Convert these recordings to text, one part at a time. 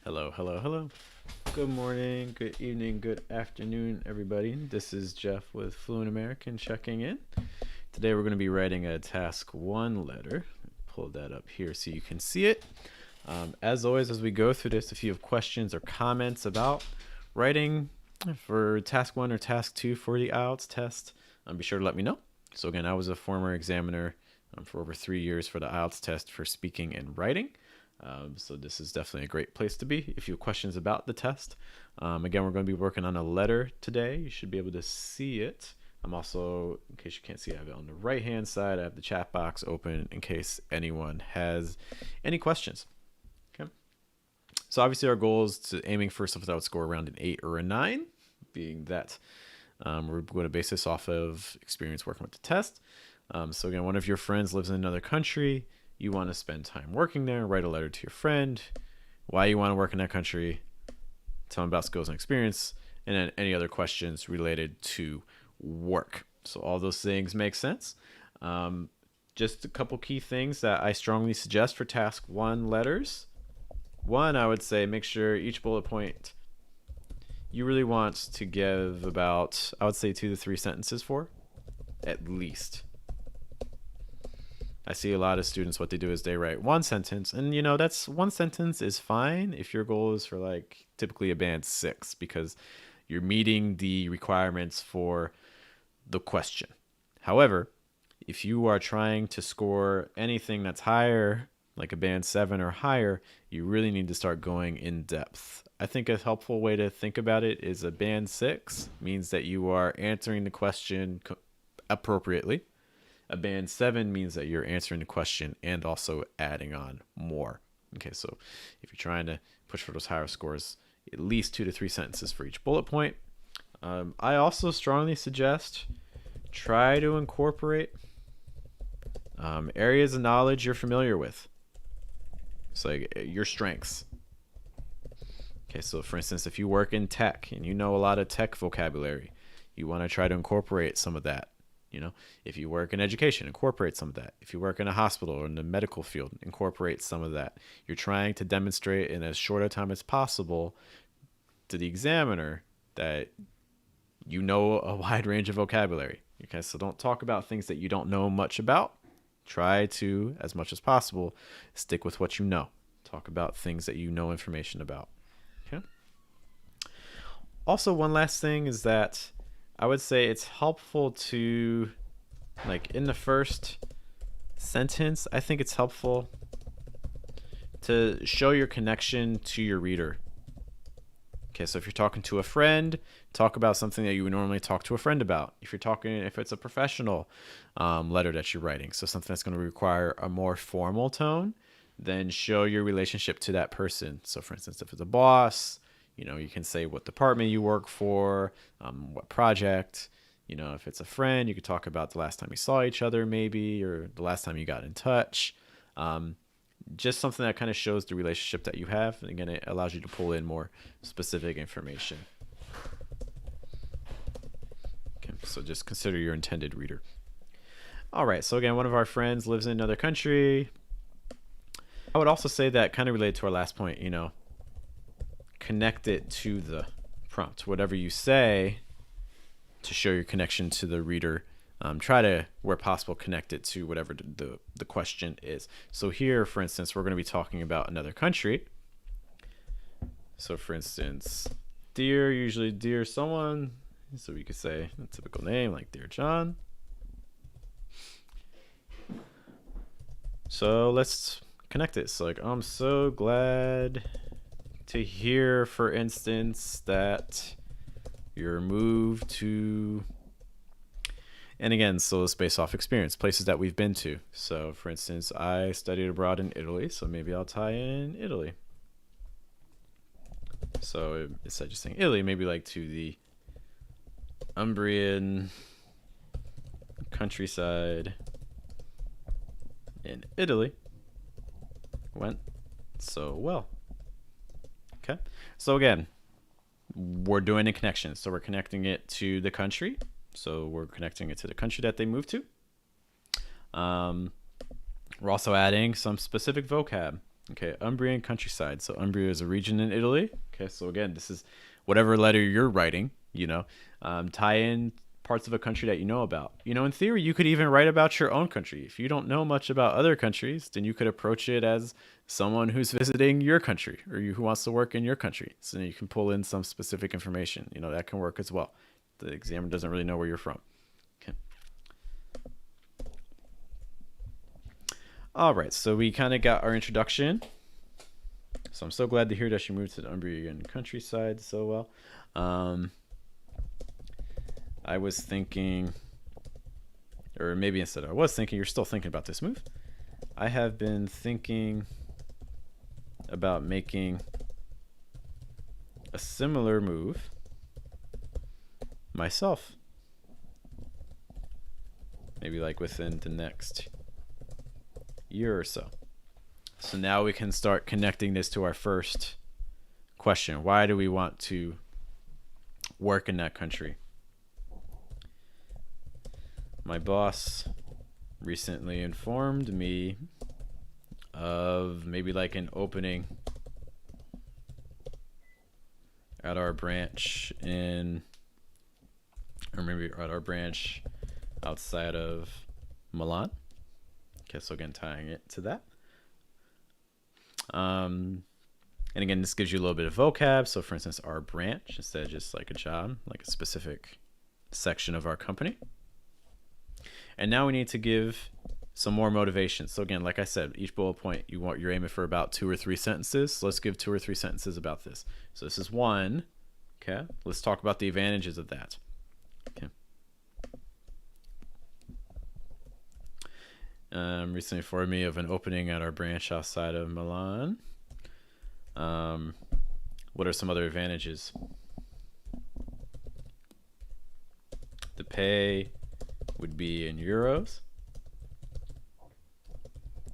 Hello, hello, hello. Good morning, good evening, good afternoon, everybody. This is Geoff with Fluent American checking in. Today we're going to be writing a task 1 letter. Pull that up here so you can see it. As always, as we go through this, if you have questions or comments about writing for task 1 or task 2 for the IELTS test, be sure to let me know. So again, I was a former examiner for over 3 years for the IELTS test for speaking and writing. So this is definitely a great place to be if you have questions about the test. Again, we're going to be working on a letter today. You should be able to see it. I'm also, in case you can't see, I have it on the right hand side. I have the chat box open in case anyone has any questions. Okay. So obviously our goal is to aiming for something that would score around an 8 or a 9, being that we're going to base this off of experience working with the test. So again, one of your friends lives in another country. You want to spend time working there, write a letter to your friend, why you want to work in that country, tell them about skills and experience, and then any other questions related to work. So all those things make sense. Just a couple key things that I strongly suggest for task 1 letters. One, I would say make sure each bullet point you really want to give about, I would say 2 to 3 sentences for, at least. I see a lot of students, what they do is they write 1 sentence, and that's 1 sentence is fine if your goal is for like typically a band 6 because you're meeting the requirements for the question. However, if you are trying to score anything that's higher, like a band 7 or higher, you really need to start going in depth. I think a helpful way to think about it is a band 6 means that you are answering the question appropriately. A band 7 means that you're answering the question and also adding on more. Okay, so if you're trying to push for those higher scores, at least 2 to 3 sentences for each bullet point. I also strongly suggest try to incorporate areas of knowledge you're familiar with. So like your strengths. Okay, so for instance, if you work in tech and you know a lot of tech vocabulary, you want to try to incorporate some of that. If you work in education, incorporate some of that. If you work in a hospital or in the medical field, incorporate some of that. You're trying to demonstrate in as short a time as possible to the examiner that you know a wide range of vocabulary. Okay, so don't talk about things that you don't know much about. Try to, as much as possible, stick with what you know. Talk about things that you know information about. Okay. Also, one last thing is that I would say it's helpful to, like in the first sentence, I think it's helpful to show your connection to your reader. Okay, so if you're talking to a friend, talk about something that you would normally talk to a friend about. If it's a professional letter that you're writing, so something that's going to require a more formal tone, then show your relationship to that person. So for instance, if it's a boss, you can say what department you work for, what project. If it's a friend, you could talk about the last time you saw each other maybe, or the last time you got in touch. Just something that kind of shows the relationship that you have. And again, it allows you to pull in more specific information. Okay, so just consider your intended reader. All right, so again, one of our friends lives in another country. I would also say that kind of related to our last point, connect it to the prompt. Whatever you say to show your connection to the reader, try to, where possible, connect it to whatever the question is. So here, for instance, we're going to be talking about another country. So for instance, usually dear someone. So we could say a typical name like Dear John. So let's connect it. So like, I'm so glad to hear, for instance, that you're moved to, and again, so it's based off experience, places that we've been to. So for instance, I studied abroad in Italy, so maybe I'll tie in Italy. So instead of just saying Italy, maybe like to the Umbrian countryside in Italy went so well. Okay, so again, we're doing a connection. So we're connecting it to the country. So we're connecting it to the country that they moved to. We're also adding some specific vocab. Okay, Umbrian countryside. So Umbria is a region in Italy. Okay, so again, this is whatever letter you're writing, tie in parts of a country that you know about. In theory, you could even write about your own country. If you don't know much about other countries, then you could approach it as someone who's visiting your country or who wants to work in your country. So you can pull in some specific information. That can work as well. The examiner doesn't really know where you're from. Okay. All right, so we kind of got our introduction. So I'm so glad to hear that you moved to the Umbrian countryside so well. I was thinking, or maybe instead I was thinking, you're still thinking about this move. I have been thinking about making a similar move myself. Maybe like within the next year or so. So now we can start connecting this to our first question. Why do we want to work in that country? My boss recently informed me of maybe like an opening at our branch outside of Milan. Okay, so again, tying it to that. And again, this gives you a little bit of vocab. So for instance, our branch, instead of just like a job, like a specific section of our company. And now we need to give some more motivation. So again, like I said, each bullet point, you're aiming for about 2 or 3 sentences. So let's give 2 or 3 sentences about this. So this is one. Okay, let's talk about the advantages of that. Okay. Recently informed me of an opening at our branch outside of Milan. What are some other advantages? The pay would be in euros,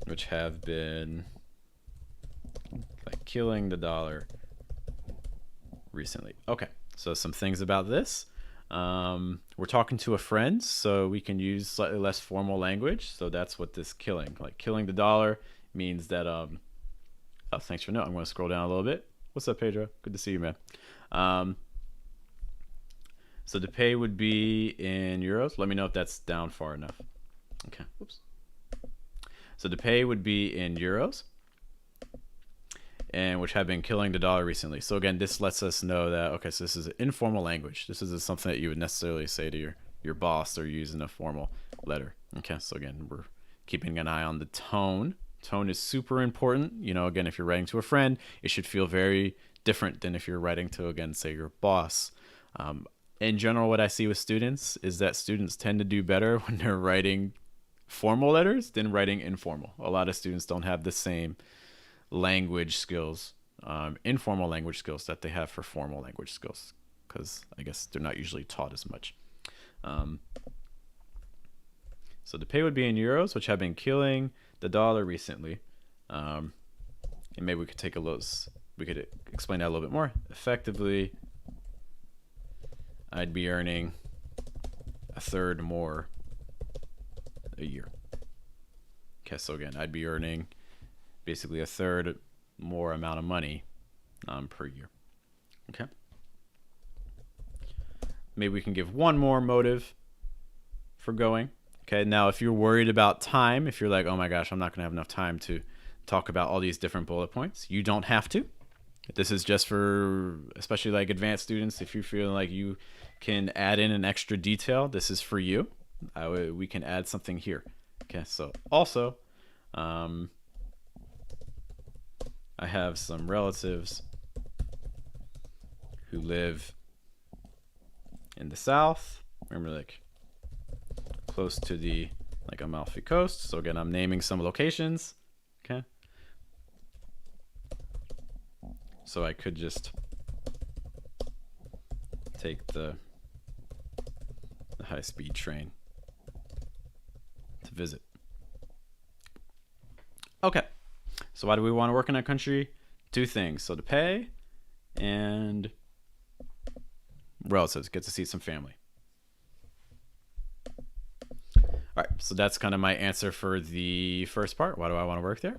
which have been like killing the dollar recently. Okay, so some things about this. We're talking to a friend, so we can use slightly less formal language. So that's what this killing the dollar means that oh, thanks for noting. I'm going to scroll down a little bit. What's up, Pedro? Good to see you, man. So the pay would be in euros. Let me know if that's down far enough. Okay. Oops. So the pay would be in euros, and which have been killing the dollar recently. So again, this lets us know that, okay, so this is an informal language. This isn't something that you would necessarily say to your boss or use in a formal letter. Okay, so again, we're keeping an eye on the tone. Tone is super important. Again, if you're writing to a friend, it should feel very different than if you're writing to, again, say your boss. In general, what I see with students is that students tend to do better when they're writing formal letters than writing informal. A lot of students don't have the same language skills, informal language skills that they have for formal language skills, because I guess they're not usually taught as much. So the pay would be in euros, which have been killing the dollar recently. And maybe we could explain that a little bit more. Effectively, I'd be earning a third more a year. Okay, so again, I'd be earning basically a third more amount of money per year. Okay. Maybe we can give one more motive for going. Okay, now if you're worried about time, if you're like, oh my gosh, I'm not going to have enough time to talk about all these different bullet points, you don't have to. This is just for especially like advanced students. If you're feeling like you can add in an extra detail, this is for you. We can add something here. Okay, so also, I have some relatives who live in the south. Remember, like close to the Amalfi Coast. So again, I'm naming some locations. Okay. So I could just take the high-speed train to visit. Okay. So why do we want to work in that country? 2 things. So to pay and relatives, get to see some family. All right, so that's kind of my answer for the first part. Why do I want to work there?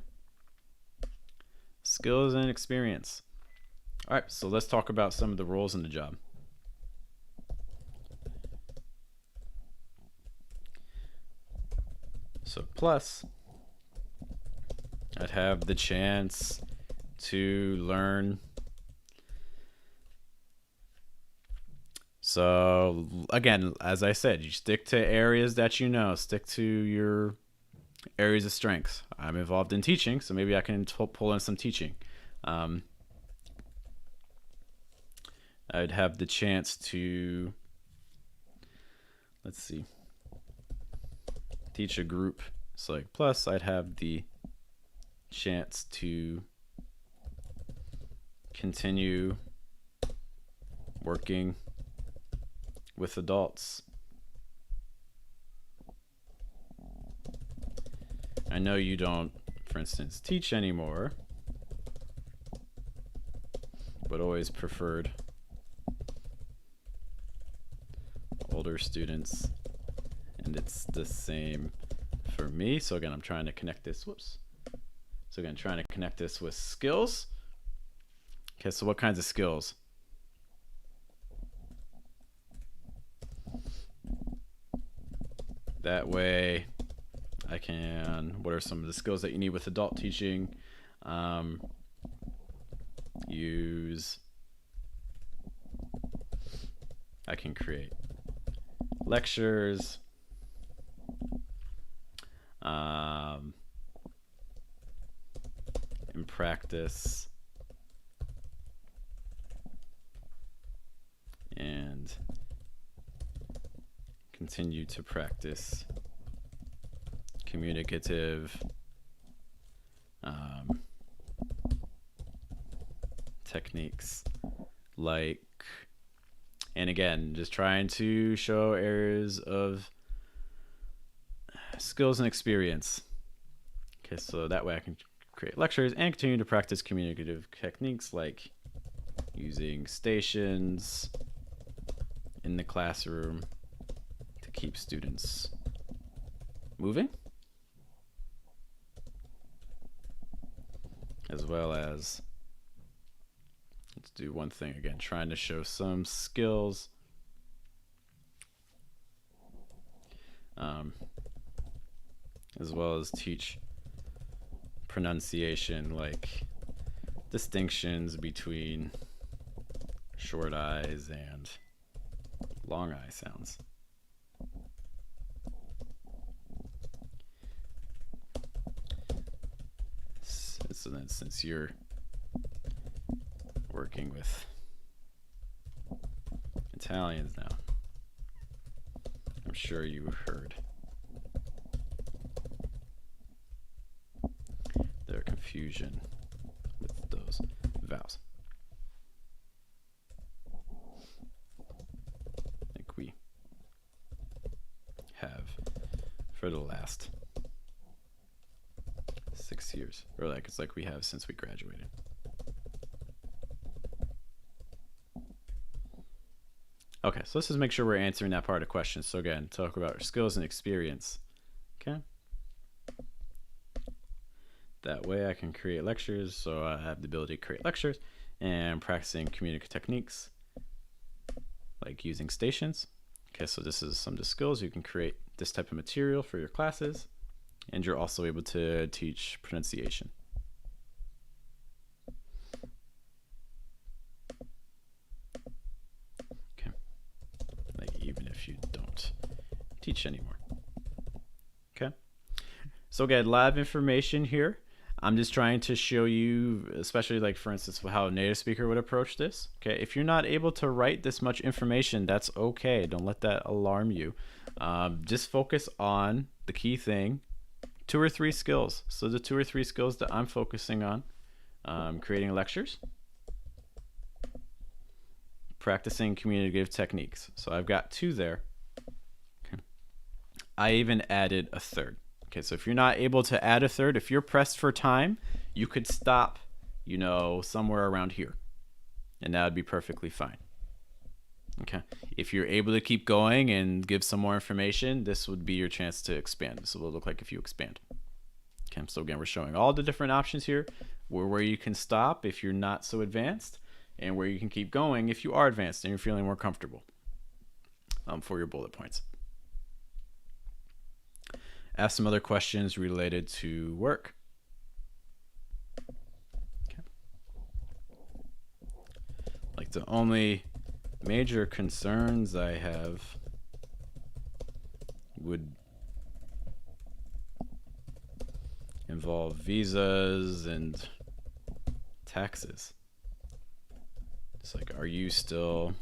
skills and experience. All right, so let's talk about some of the roles in the job. So plus, I'd have the chance to learn. So again, as I said, you stick to areas that you know, stick to your areas of strength. I'm involved in teaching, so maybe I can pull in some teaching. I'd have the chance to, let's see, teach a group. So like plus I'd have the chance to continue working with adults. I know you don't, for instance, teach anymore, but always preferred older students, and it's the same for me. So again, I'm trying to connect this, So again, trying to connect this with skills. Okay, so what kinds of skills? That way I can, what are some of the skills that you need with adult teaching? I can create lectures, in practice, and continue to practice communicative techniques, like, and again, just trying to show areas of skills and experience. Okay, so that way I can create lectures and continue to practice communicative techniques like using stations in the classroom to keep students moving, as well as, let's do one thing again, trying to show some skills, as well as teach pronunciation, like distinctions between short I's and long I sounds. So then, since you're working with Italians now, I'm sure you heard their confusion with those vowels. Like we have for the last 6 years, or like it's like we have since we graduated. Okay, so let's just make sure we're answering that part of the question. So again, talk about skills and experience. Okay. That way I can create lectures, so I have the ability to create lectures and practicing communicative techniques like using stations. Okay, so this is some of the skills. You can create this type of material for your classes, and you're also able to teach pronunciation. Okay, like even if you don't teach anymore. Okay, so again, a lot of information here. I'm just trying to show you, especially like for instance, how a native speaker would approach this. Okay, if you're not able to write this much information, that's okay. Don't let that alarm you. Just focus on the key thing, 2 or 3 skills. So the 2 or 3 skills that I'm focusing on, creating lectures, practicing communicative techniques. So I've got 2 there. Okay. I even added a 3rd. Okay, so if you're not able to add a 3rd, if you're pressed for time, you could stop, you know, somewhere around here, and that would be perfectly fine. Okay, if you're able to keep going and give some more information, this would be your chance to expand. This will look like if you expand. Okay, so again, we're showing all the different options here, where you can stop if you're not so advanced, and where you can keep going if you are advanced and you're feeling more comfortable for your bullet points. Ask some other questions related to work. Okay. Like the only major concerns I have would involve visas and taxes. It's like, are you still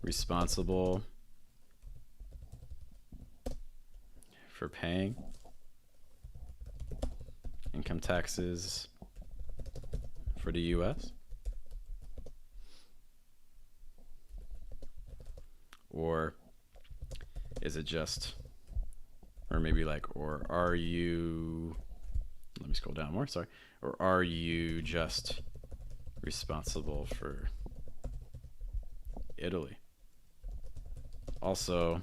responsible for paying income taxes for the US? Or is it just, or maybe like, or are you, let me scroll down more, sorry. Or are you just responsible for Italy? Also,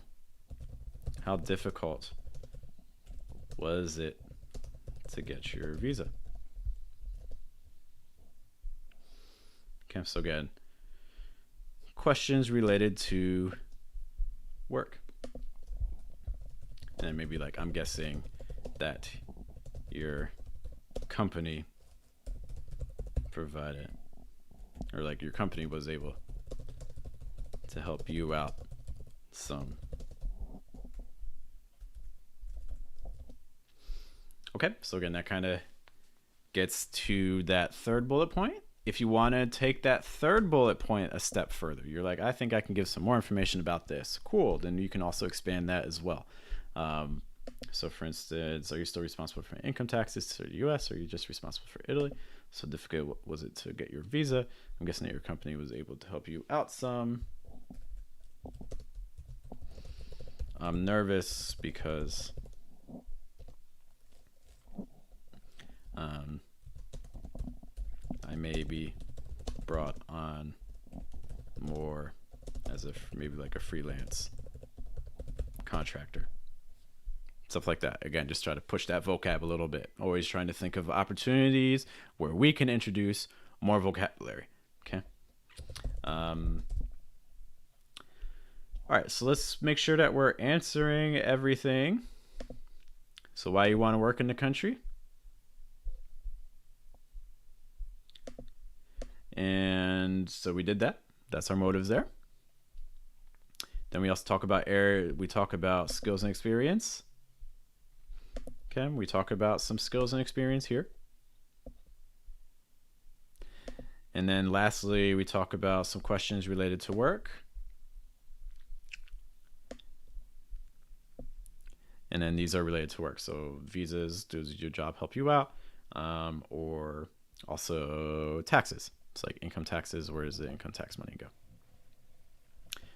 how difficult was it to get your visa? Okay, so again, questions related to work. And then maybe like, I'm guessing that your company provided, or like your company was able to help you out some. Okay, so again, that kind of gets to that third bullet point. If you want to take that third bullet point a step further, you're like, I think I can give some more information about this. Cool, then you can also expand that as well. So for instance, are you still responsible for income taxes to the US, or are you just responsible for Italy? So difficult was it to get your visa? I'm guessing that your company was able to help you out some. I'm nervous because I may be brought on more as if maybe like a freelance contractor. Stuff like that. Again, just try to push that vocab a little bit. Always trying to think of opportunities where we can introduce more vocabulary. Okay. All right, so let's make sure that we're answering everything. So why you want to work in the country? And so we did that. That's our motives there. Then we also talk about skills and experience. Okay, we talk about some skills and experience here. And then lastly, we talk about some questions related to work. And then these are related to work. So visas, does your job help you out? Or also taxes. It's like income taxes, where does the income tax money go?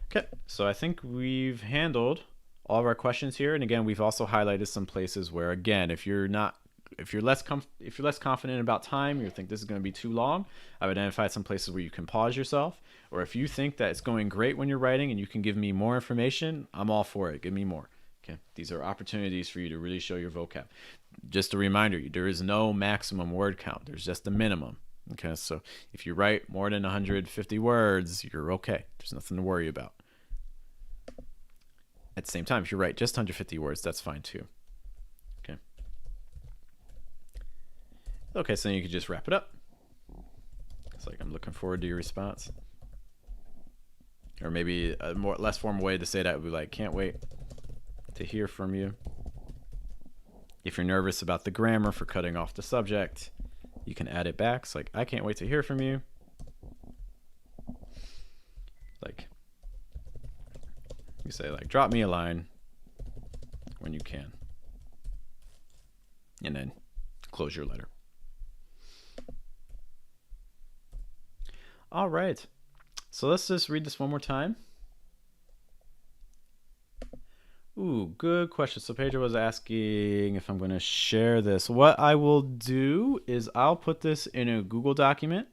Okay, so I think we've handled all of our questions here. And again, we've also highlighted some places where, again, if you're less confident about time, you think this is going to be too long, I've identified some places where you can pause yourself. Or if you think that it's going great when you're writing and you can give me more information, I'm all for it. Give me more. Okay, these are opportunities for you to really show your vocab. Just a reminder, there is no maximum word count. There's just a minimum. Okay, so if you write more than 150 words, you're okay. There's nothing to worry about. At the same time, if you write just 150 words, that's fine too. Okay. Okay, so then you can just wrap it up. It's like, I'm looking forward to your response. Or maybe a less formal way to say that would be like, can't wait to hear from you. If you're nervous about the grammar for cutting off the subject, you can add it back. It's like, I can't wait to hear from you. Like, you say like, drop me a line when you can. And then close your letter. All right. So let's just read this one more time. Ooh, good question. So Pedro was asking if I'm going to share this. What I will do is I'll put this in a Google document,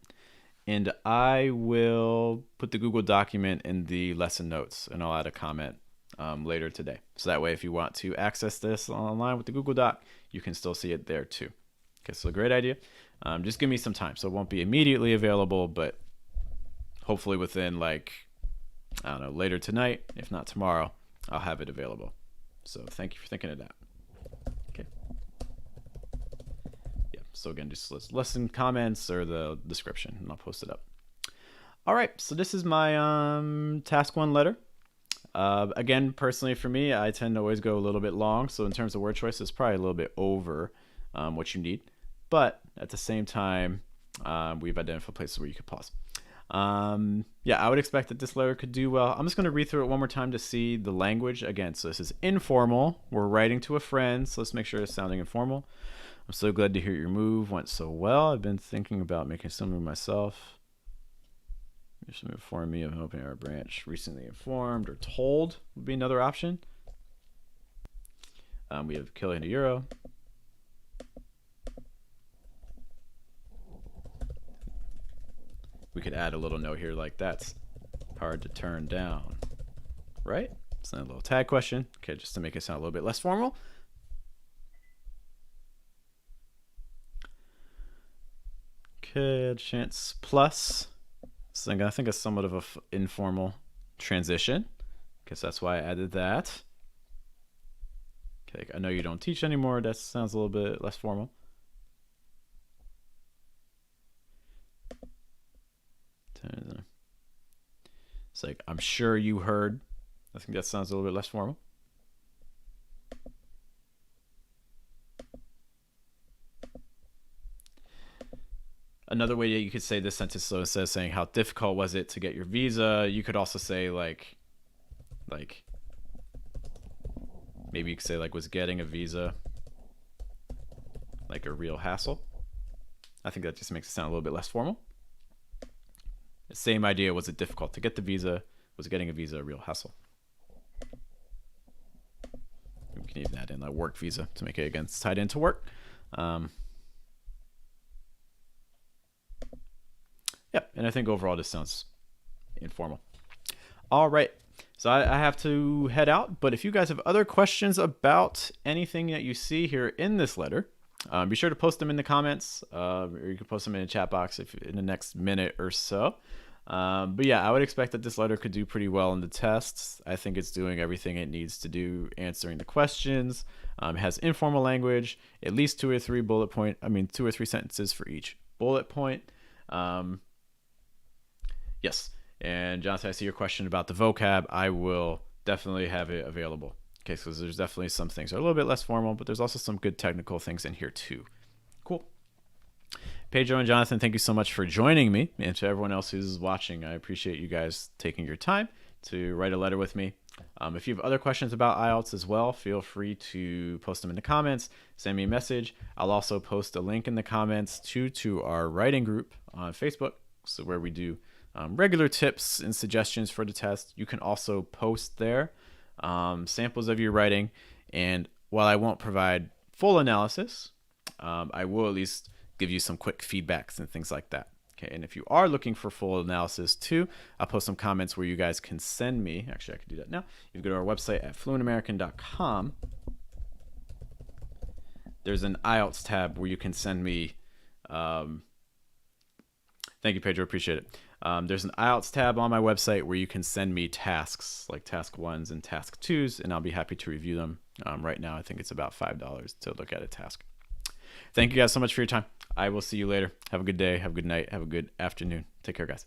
and I will put the Google document in the lesson notes, and I'll add a comment later today. So that way, if you want to access this online with the Google Doc, you can still see it there too. Okay, so a great idea. Just give me some time. So it won't be immediately available, but hopefully within like, I don't know, later tonight, if not tomorrow, I'll have it available. So thank you for thinking of that. Okay. Yeah, so again, just lesson comments or the description, and I'll post it up. All right, so this is my task 1 letter. Again, personally for me, I tend to always go a little bit long. So in terms of word choice, it's probably a little bit over what you need. But at the same time, we've identified places where you could pause. Yeah, I would expect that this letter could do well. I'm just going to read through it one more time to see the language. Again, so this is informal. We're writing to a friend, so let's make sure it's sounding informal. I'm so glad to hear your move went so well. I've been thinking about making some move myself. You should inform me of opening our branch. Recently informed or told would be another option. We have killing €1. We could add a little note here like that's hard to turn down, right? It's a little tag question, okay, just to make it sound a little bit less formal. Okay, chance plus. So I think it's somewhat of an informal transition, because that's why I added that. Okay, I know you don't teach anymore. That sounds a little bit less formal. It's like, I'm sure you heard. I think that sounds a little bit less formal. Another way that you could say this sentence, so instead of saying how difficult was it to get your visa, you could also say like maybe you could say like, was getting a visa like a real hassle? I think that just makes it sound a little bit less formal. The same idea, was it difficult to get the visa? Was getting a visa a real hassle? We can even add in a work visa to make it, again, tied into work. Yeah, and I think overall this sounds informal. All right, so I have to head out, but if you guys have other questions about anything that you see here in this letter, be sure to post them in the comments, or you can post them in the chat box if in the next minute or so. But yeah, I would expect that this letter could do pretty well in the tests. I think it's doing everything it needs to do, answering the questions. It has informal language, at least 2 or 3 2 or 3 sentences for each bullet point. Yes, and Jonathan, I see your question about the vocab. I will definitely have it available. Okay, so there's definitely some things that are a little bit less formal, but there's also some good technical things in here too. Cool. Pedro and Jonathan, thank you so much for joining me. And to everyone else who's watching, I appreciate you guys taking your time to write a letter with me. If you have other questions about IELTS as well, feel free to post them in the comments, send me a message. I'll also post a link in the comments to our writing group on Facebook, so where we do regular tips and suggestions for the test. You can also post there samples of your writing, and while I won't provide full analysis, I will at least give you some quick feedbacks and things like that. Okay, and if you are looking for full analysis too, I'll post some comments where you guys can send me. Actually, I can do that now. You can go to our website at fluentamerican.com. There's an IELTS tab where you can send me. Thank you, Pedro. Appreciate it. There's an IELTS tab on my website where you can send me tasks, like task 1s and task 2s, and I'll be happy to review them. Right now, I think it's about $5 to look at a task. Thank you guys so much for your time. I will see you later. Have a good day. Have a good night. Have a good afternoon. Take care, guys.